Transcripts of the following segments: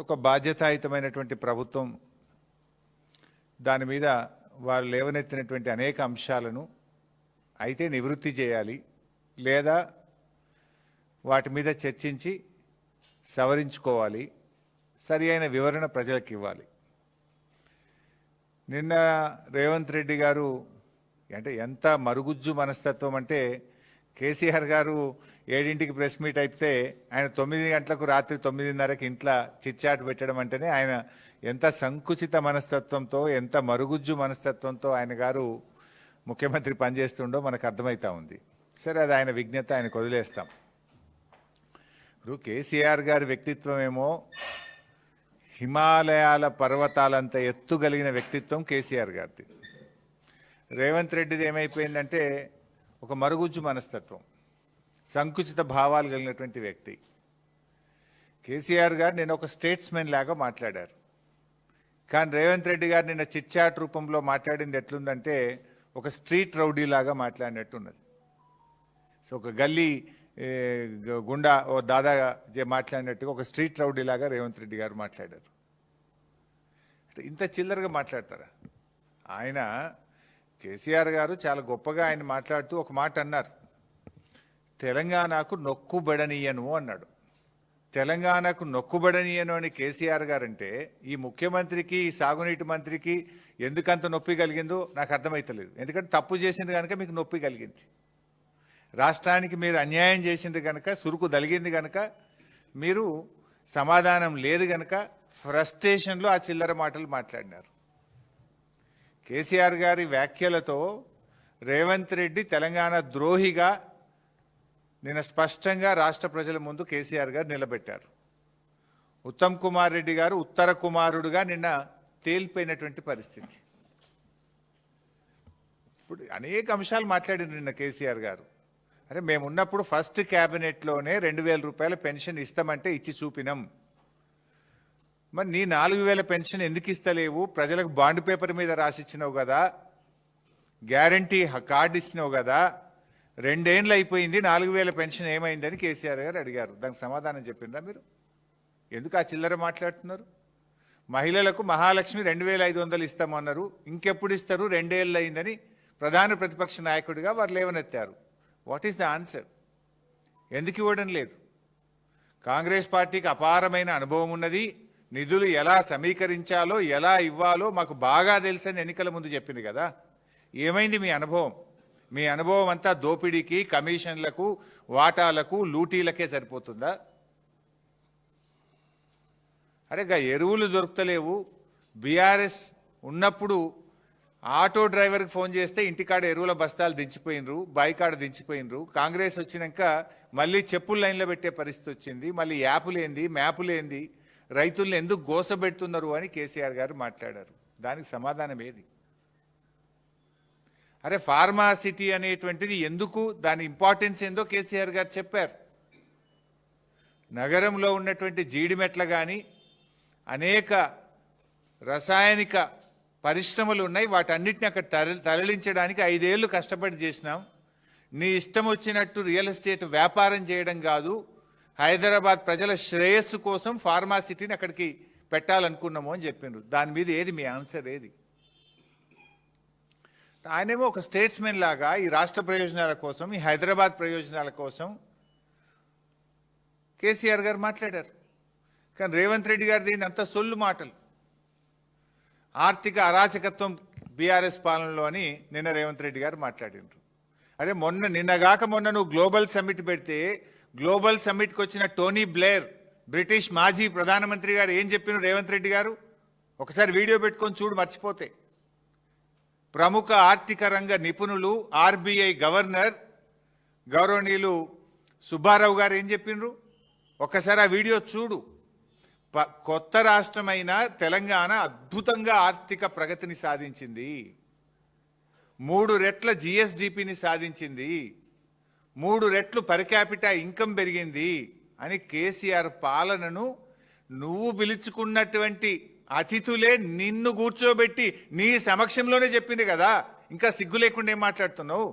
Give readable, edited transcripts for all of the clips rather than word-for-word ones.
ఒక బాధ్యతాయుతమైనటువంటి ప్రభుత్వం దాని మీద వారు లేవనెత్తినటువంటి అనేక అంశాలను అయితే నివృత్తి చేయాలి, లేదా వాటి మీద చర్చించి సవరించుకోవాలి, సరి అయిన వివరణ ప్రజలకు ఇవ్వాలి. నిన్న రేవంత్ రెడ్డి గారు అంటే ఎంత మరుగుజ్జు మనస్తత్వం అంటే, కేసీఆర్ గారు 7ంటికి ప్రెస్ మీట్ అయితే ఆయన 9 గంటలకు రాత్రి 9:30కి ఇంట్లో చిట్చాట్ పెట్టడం అంటేనే ఆయన ఎంత సంకుచిత మనస్తత్వంతో, ఎంత మరుగుజ్జు మనస్తత్వంతో ఆయన గారు ముఖ్యమంత్రి పనిచేస్తుండో మనకు అర్థమవుతా ఉంది. సరే, అది ఆయన విజ్ఞత, ఆయనకు వదిలేస్తాం. ఇప్పుడు కేసీఆర్ గారి వ్యక్తిత్వం ఏమో హిమాలయాల పర్వతాలంత ఎత్తుగలిగిన వ్యక్తిత్వం కేసీఆర్ గారిది. రేవంత్ రెడ్డిది ఏమైపోయిందంటే ఒక మరుగుజ్జు మనస్తత్వం, సంకుచిత భావాలు కలిగినటువంటి వ్యక్తి. కేసీఆర్ గారు నిన్న ఒక స్టేట్స్మెన్ లాగా మాట్లాడారు, కానీ రేవంత్ రెడ్డి గారు నిన్న చిట్చాట్ రూపంలో మాట్లాడింది ఎట్లుందంటే ఒక స్ట్రీట్ రౌడీ లాగా మాట్లాడినట్టున్నది. సో ఒక గల్లీ గుండా ఓ దాదా మాట్లాడినట్టుగా ఒక స్ట్రీట్ రౌడీ లాగా రేవంత్ రెడ్డి గారు మాట్లాడారు. ఇంత చిల్లరగా మాట్లాడతారా? ఆయన కేసీఆర్ గారు చాలా గొప్పగా ఆయన మాట్లాడుతూ ఒక మాట అన్నారు, తెలంగాణకు నొక్కుబడనీయను అన్నాడు. తెలంగాణకు నొక్కుబడనీయను అని కేసీఆర్ గారు అంటే ఈ ముఖ్యమంత్రికి, ఈ సాగునీటి మంత్రికి ఎందుకంత నొప్పి కలిగిందో నాకు అర్థమవుతలేదు. ఎందుకంటే తప్పు చేసింది కనుక మీకు నొప్పి కలిగింది, రాష్ట్రానికి మీరు అన్యాయం చేసింది కనుక, సురుకు దలిగింది కనుక, మీరు సమాధానం లేదు కనుక ఫ్రస్ట్రేషన్లో ఆ చిల్లర మాటలు మాట్లాడినారు. కేసీఆర్ గారి వ్యాఖ్యలతో రేవంత్ రెడ్డి తెలంగాణ ద్రోహిగా నిన్న స్పష్టంగా రాష్ట్ర ప్రజల ముందు కేసీఆర్ గారు నిలబెట్టారు. ఉత్తమ్ కుమార్ రెడ్డి గారు ఉత్తర కుమారుడుగా నిన్న తేలిపోయినటువంటి పరిస్థితి. ఇప్పుడు అనేక అంశాలు మాట్లాడారు నిన్న కేసీఆర్ గారు. అరే, మేమున్నప్పుడు ఫస్ట్ క్యాబినెట్లోనే 2,000 రూపాయల పెన్షన్ ఇస్తామంటే ఇచ్చి చూపినాం. మరి నీ 4,000 పెన్షన్ ఎందుకు ఇస్తలేవు? ప్రజలకు బాండ్ పేపర్ మీద రాసిచ్చినావు కదా, గ్యారంటీ కార్డు ఇచ్చినావు కదా, 2 ఏళ్ళు అయిపోయింది, 4,000 పెన్షన్ ఏమైందని కేసీఆర్ గారు అడిగారు. దానికి సమాధానం చెప్పిందా మీరు? ఎందుకు ఆ చిల్లర మాట్లాడుతున్నారు? మహిళలకు మహాలక్ష్మి 2,500 ఇస్తామన్నారు, ఇంకెప్పుడు ఇస్తారు? 2 ఏళ్ళు అయిందని ప్రధాన ప్రతిపక్ష నాయకుడిగా వారు లేవనెత్తారు. What is the answer? ఎందుకు ఇవ్వడం లేదు? కాంగ్రెస్ పార్టీకి అపారమైన అనుభవం ఉన్నది, నిధులు ఎలా సమీకరించాలో, ఎలా ఇవ్వాలో మాకు బాగా తెలుసని ఎన్నికల ముందు చెప్పింది కదా. ఏమైంది మీ అనుభవం? మీ అనుభవం అంతా దోపిడీకి, కమిషన్లకు, వాటాలకు, లూటీలకే సరిపోతుందా? అరే, ఎరువులు దొరుకుతలేవు. బీఆర్ఎస్ ఉన్నప్పుడు ఆటో డ్రైవర్కి ఫోన్ చేస్తే ఇంటికాడ ఎరువుల బస్తాలు దించిపోయినరు, బాయికాడ దించిపోయినరు. కాంగ్రెస్ వచ్చినాక మళ్ళీ చెప్పుల లైన్లో పెట్టే పరిస్థితి వచ్చింది. మళ్ళీ యాపులేంది, మ్యాపులేంది, రైతులను ఎందుకు గోసబెడుతున్నారు అని కేసీఆర్ గారు మాట్లాడారు. దానికి సమాధానం ఏది? అరే, ఫార్మా సిటీ అనేటువంటిది ఎందుకు, దాని ఇంపార్టెన్స్ ఏందో కేసీఆర్ గారు చెప్పారు. నగరంలో ఉన్నటువంటి జీడిమెట్ల కానీ అనేక రసాయనిక పరిశ్రమలు ఉన్నాయి, వాటన్నిటిని అక్కడ తరలించడానికి 5 ఏళ్ళు కష్టపడి చేసినాం. నీ ఇష్టం వచ్చినట్టు రియల్ ఎస్టేట్ వ్యాపారం చేయడం కాదు, హైదరాబాద్ ప్రజల శ్రేయస్సు కోసం ఫార్మా సిటీని అక్కడికి పెట్టాలనుకున్నాము అని చెప్పిండ్రు. దాని మీద ఏది మీ ఆన్సర్? ఏది? ఆయనేమో ఒక స్టేట్స్మెన్ లాగా ఈ రాష్ట్ర ప్రయోజనాల కోసం, ఈ హైదరాబాద్ ప్రయోజనాల కోసం కేసీఆర్ గారు మాట్లాడారు. కానీ రేవంత్ రెడ్డి గారు దీన్ని అంత సొల్లు మాటలు, ఆర్థిక అరాచకత్వం బీఆర్ఎస్ పాలనలో అని నిన్న రేవంత్ రెడ్డి గారు మాట్లాడినారు. అదే నిన్నగాక మొన్న నువ్వు గ్లోబల్ సమ్మిట్ పెడితే, గ్లోబల్ సమ్మిట్కి వచ్చిన టోనీ బ్లేర్, బ్రిటిష్ మాజీ ప్రధానమంత్రి గారు ఏం చెప్పినారు రేవంత్ రెడ్డి గారు? ఒకసారి వీడియో పెట్టుకొని చూడు, మర్చిపోతే. ప్రముఖ ఆర్థిక రంగ నిపుణులు, ఆర్బీఐ గవర్నర్ గౌరవనీయులు సుబ్బారావు గారు ఏం చెప్పినారు? ఒక్కసారి ఆ వీడియో చూడు. కొత్త రాష్ట్రమైన తెలంగాణ అద్భుతంగా ఆర్థిక ప్రగతిని సాధించింది, 3 రెట్ల జిఎస్డిపిని సాధించింది, 3 రెట్లు పర్ క్యాపిటా ఇన్కమ్ పెరిగింది అని కేసీఆర్ పాలనను నువ్వు పిలుచుకున్నటువంటి అతిథులే నిన్ను కూర్చోబెట్టి నీ సమక్షంలోనే చెప్పింది కదా. ఇంకా సిగ్గు లేకుండా ఏం మాట్లాడుతున్నావు?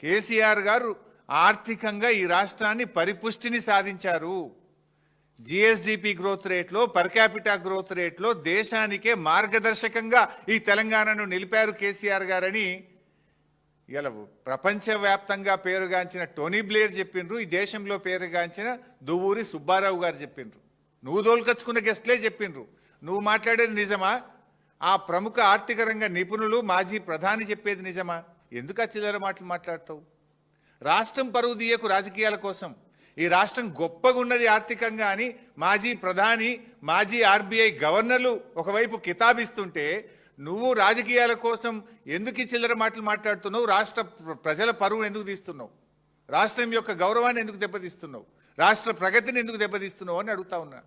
కేసీఆర్ గారు ఆర్థికంగా ఈ రాష్ట్రాన్ని పరిపుష్టిని సాధించారు. జిఎస్డిపి గ్రోత్ రేట్లో, పర్ క్యాపిటా గ్రోత్ రేట్లో దేశానికే మార్గదర్శకంగా ఈ తెలంగాణను నిలిపారు కేసీఆర్ గారని ఇలా ప్రపంచవ్యాప్తంగా పేరుగాంచిన టోనీ బ్లేర్ చెప్పిండ్రు. ఈ దేశంలో పేరుగాంచిన దువ్వూరి సుబ్బారావు గారు చెప్పిండ్రు. నువ్వు దోలుకొచ్చుకున్న గెస్ట్లే చెప్పిండ్రు. నువ్వు మాట్లాడేది నిజమా? ఆ ప్రముఖ ఆర్థిక రంగ నిపుణులు, మాజీ ప్రధాని చెప్పేది నిజమా? ఎందుకు ఆ చిల్లర మాటలు మాట్లాడతావు? రాష్ట్రం పరువు తీయకు రాజకీయాల కోసం. ఈ రాష్ట్రం గొప్పగా ఉన్నది ఆర్థికంగా అని మాజీ ప్రధాని, మాజీ ఆర్బీఐ గవర్నర్లు ఒకవైపు కితాబిస్తుంటే నువ్వు రాజకీయాల కోసం ఎందుకు ఈ చిల్లర మాటలు మాట్లాడుతున్నావు? రాష్ట్ర ప్రజల పరువును ఎందుకు తీస్తున్నావు? రాష్ట్రం యొక్క గౌరవాన్ని ఎందుకు దెబ్బతీస్తున్నావు? రాష్ట్ర ప్రగతిని ఎందుకు దెబ్బతీస్తున్నావు అని అడుగుతా ఉన్నా.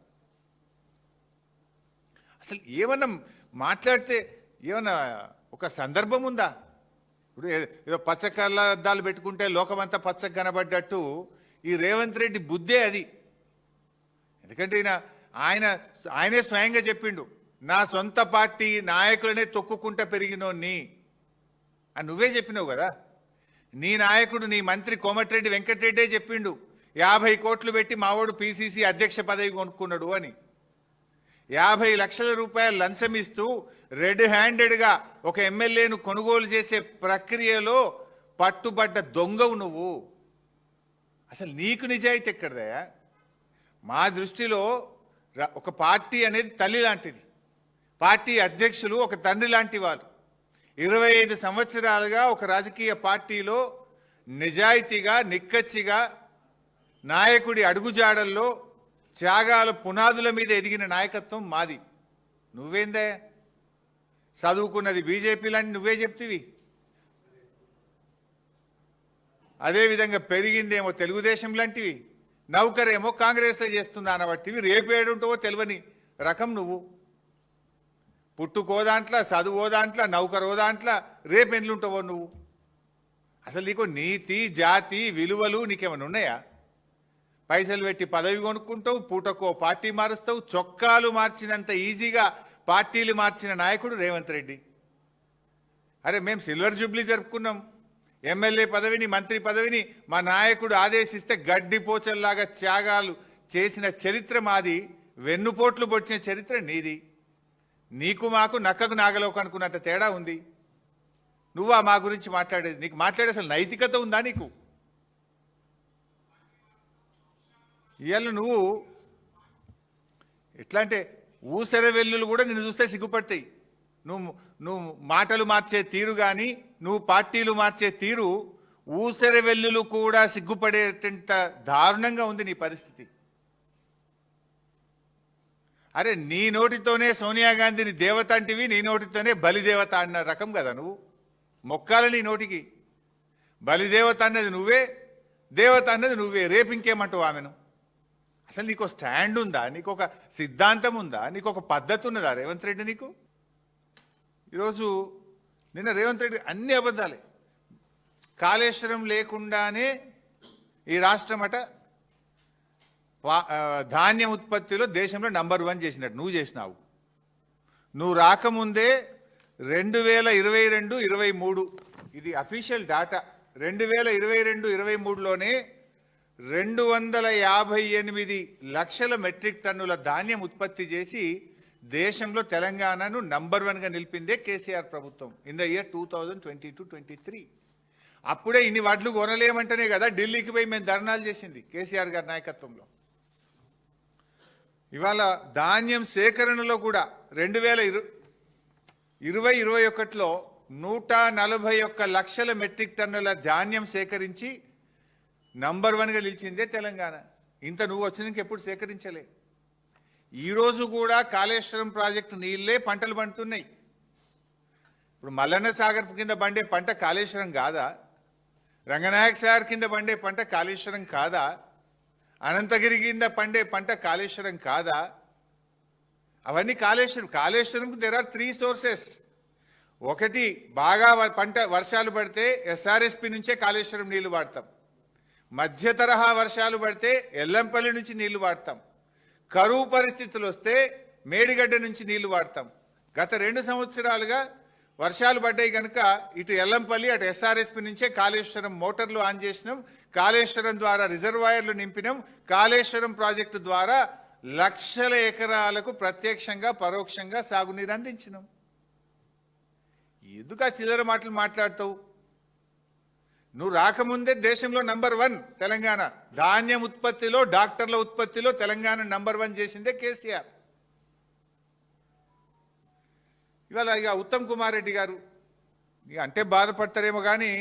అసలు ఏమన్నా మాట్లాడితే ఏమన్నా ఒక సందర్భం ఉందా? ఇప్పుడు ఏదో పచ్చ కళ్ళద్దాలు పెట్టుకుంటే లోకమంతా పచ్చగా కనబడ్డట్టు ఈ రేవంత్ రెడ్డి బుద్ధే అది. ఎందుకంటే ఆయనే స్వయంగా చెప్పిండు, నా సొంత పార్టీ నాయకులనే తొక్కుకుంటా పెరిగినోన్ని అని నువ్వే చెప్పినావు కదా. నీ నాయకుడు, నీ మంత్రి కోమటిరెడ్డి వెంకటరెడ్డే చెప్పిండు, 50 కోట్లు పెట్టి మావాడు పిసిసి అధ్యక్ష పదవి కొనుక్కున్నాడు అని. 50 లక్షల రూపాయలు లంచం ఇస్తూ రెడ్ హ్యాండెడ్గా ఒక ఎమ్మెల్యేను కొనుగోలు చేసే ప్రక్రియలో పట్టుబడ్డ దొంగవు నువ్వు. అసలు నీకు నిజాయితీ ఎక్కడదయా? మా దృష్టిలో ఒక పార్టీ అనేది తల్లి లాంటిది. పార్టీ అధ్యక్షులు ఒక తండ్రి లాంటి వారు. 25 సంవత్సరాలుగా ఒక రాజకీయ పార్టీలో నిజాయితీగా, నిక్కచ్చిగా నాయకుడి అడుగుజాడల్లో త్యాగాల పునాదుల మీద ఎదిగిన నాయకత్వం మాది. నువ్వేందే చదువుకున్నది బీజేపీ లాంటి నువ్వే చెప్తివి. అదేవిధంగా పెరిగిందేమో తెలుగుదేశం లాంటివి, నౌకరేమో కాంగ్రెస్లో చేస్తున్నా అనబట్టివి. రేపేడుంటావో తెలియని రకం నువ్వు. పుట్టుకో దాంట్లో, చదువో దాంట్లో, నౌకరో దాంట్లో, రేపెండ్లుంటావో నువ్వు. అసలు నీకు నీతి, జాతి, విలువలు నీకేమైనా ఉన్నాయా? పైసలు పెట్టి పదవి కొనుక్కుంటావు, పూటకో పార్టీ మారుస్తావు. చొక్కాలు మార్చినంత ఈజీగా పార్టీలు మార్చిన నాయకుడు రేవంత్ రెడ్డి. అరే మేము సిల్వర్ జూబ్లీ జరుపుకున్నాం. ఎమ్మెల్యే పదవిని, మంత్రి పదవిని మా నాయకుడు ఆదేశిస్తే గడ్డిపోచల్లాగా త్యాగాలు చేసిన చరిత్ర మాది. వెన్నుపోట్లు పొడిచిన చరిత్ర నీది. నీకు మాకు నక్కకు నాగలోకు అనుకున్నంత తేడా ఉంది. నువ్వా మా గురించి మాట్లాడేది? నీకు మాట్లాడే అసలు నైతికత ఉందా నీకు? ఇవాళ నువ్వు ఎట్లా అంటే ఊసెర వెల్లులు కూడా నిన్ను చూస్తే సిగ్గుపడతాయి. నువ్వు మాటలు మార్చే తీరు కానీ, నువ్వు పార్టీలు మార్చే తీరు ఊసెర వెల్లులు కూడా సిగ్గుపడేటంత దారుణంగా ఉంది నీ పరిస్థితి. అరే నీ నోటితోనే సోనియా గాంధీని దేవత అంటివి, నీ నోటితోనే బలిదేవత అన్న రకం కదా నువ్వు. మొక్కాల నీ నోటికి. బలిదేవత అన్నది నువ్వే, దేవత అన్నది నువ్వే. రేపు ఇంకేమంటావు ఆమెను? అసలు నీకు స్టాండ్ ఉందా? నీకు ఒక సిద్ధాంతం ఉందా? నీకు ఒక పద్ధతి ఉన్నదా రేవంత్ రెడ్డి? నీకు ఈరోజు నిన్న రేవంత్ రెడ్డి అన్ని అబద్ధాలే. కాళేశ్వరం లేకుండానే ఈ రాష్ట్రం అట ధాన్యం ఉత్పత్తిలో దేశంలో నంబర్ 1 చేసినట్టు నువ్వు చేసినావు. నువ్వు రాకముందే 2022-23 ఇది అఫీషియల్ డాటా. 2022-23లోనే 258 లక్షల మెట్రిక్ టన్నుల ధాన్యం ఉత్పత్తి చేసి దేశంలో తెలంగాణను నంబర్ 1గా నిలిపిందే కేసీఆర్ ప్రభుత్వం ఇన్ ద ఇయర్ 2022-23. అప్పుడే ఇన్ని వడ్లు కొనలేమంటేనే కదా ఢిల్లీకి పోయి మేము ధర్నాలు చేసింది కేసీఆర్ గారి నాయకత్వంలో. ఇవాళ ధాన్యం సేకరణలో కూడా 2020-21లో 141 లక్షల మెట్రిక్ టన్నుల ధాన్యం సేకరించి నంబర్ 1గా నిలిచిందే తెలంగాణ. ఇంత నువ్వు వచ్చినాక ఎప్పుడు సేకరించలే. ఈరోజు కూడా కాళేశ్వరం ప్రాజెక్టు నీళ్ళే పంటలు పండుతున్నాయి. ఇప్పుడు మల్లన్న సాగర్ కింద పండే పంట కాళేశ్వరం కాదా? రంగనాయక సాగర్ కింద పండే పంట కాళేశ్వరం కాదా? అనంతగిరి కింద పండే పంట కాళేశ్వరం కాదా? అవన్నీ కాళేశ్వరంకు దేర్ ఆర్ 3 సోర్సెస్. ఒకటి, బాగా పంట వర్షాలు పడితే ఎస్ఆర్ఎస్పి నుంచే కాళేశ్వరం నీళ్లు వాడతాం. మధ్య తరహా వర్షాలు పడితే ఎల్లంపల్లి నుంచి నీళ్లు వాడతాం. కరువు పరిస్థితులు వస్తే మేడిగడ్డ నుంచి నీళ్లు వాడతాం. గత 2 సంవత్సరాలుగా వర్షాలు పడ్డాయి కనుక ఇటు ఎల్లంపల్లి అటు ఎస్ఆర్ఎస్పి నుంచే కాళేశ్వరం మోటార్లు ఆన్ చేసినాం. కాళేశ్వరం ద్వారా రిజర్వాయర్లు నింపినాం. కాళేశ్వరం ప్రాజెక్టు ద్వారా లక్షల ఎకరాలకు ప్రత్యక్షంగా పరోక్షంగా సాగునీరు అందించినాం. ఎందుకు ఆ చిల్లర మాటలు మాట్లాడతావు? నువ్వు రాకముందే దేశంలో #1 తెలంగాణ. ధాన్యం ఉత్పత్తిలో, డాక్టర్ల ఉత్పత్తిలో తెలంగాణ #1 చేసిందే కేసీఆర్. ఇవాళ ఇక ఉత్తమ్ కుమార్ రెడ్డి గారు ఇక అంటే బాధపడతారేమో కానీ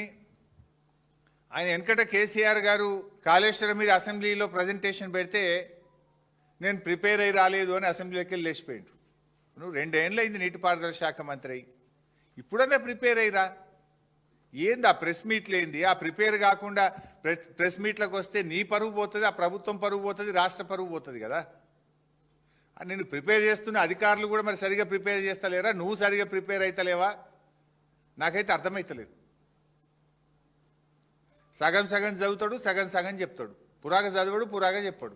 ఆయన వెనకట కేసీఆర్ గారు కాళేశ్వరం మీద అసెంబ్లీలో ప్రజెంటేషన్ పెడితే నేను ప్రిపేర్ అయ్యి రాలేదు అని అసెంబ్లీలోకి వెళ్ళి లేచిపోయిండు. నువ్వు 2 ఏళ్ళు అయింది నీటిపారుదల శాఖ మంత్రి అయ్యి, ఇప్పుడన్నా ప్రిపేర్ అయ్యిరా. ఏంది ఆ ప్రెస్ మీట్లు ఏంది? ఆ ప్రిపేర్ కాకుండా ప్రెస్ మీట్లకు వస్తే నీ పరువు పోతుంది, ఆ ప్రభుత్వం పరువు పోతుంది, రాష్ట్ర పరువు పోతుంది కదా. నేను ప్రిపేర్ చేస్తున్న అధికారులు కూడా మరి సరిగా ప్రిపేర్ చేస్తలేరా? నువ్వు సరిగా ప్రిపేర్ అవుతలేవా? నాకైతే అర్థమవుతలేదు. సగం సగం చదువుతాడు, సగం సగం చెప్తాడు. పురాగా చదవడు, పురాగా చెప్పాడు.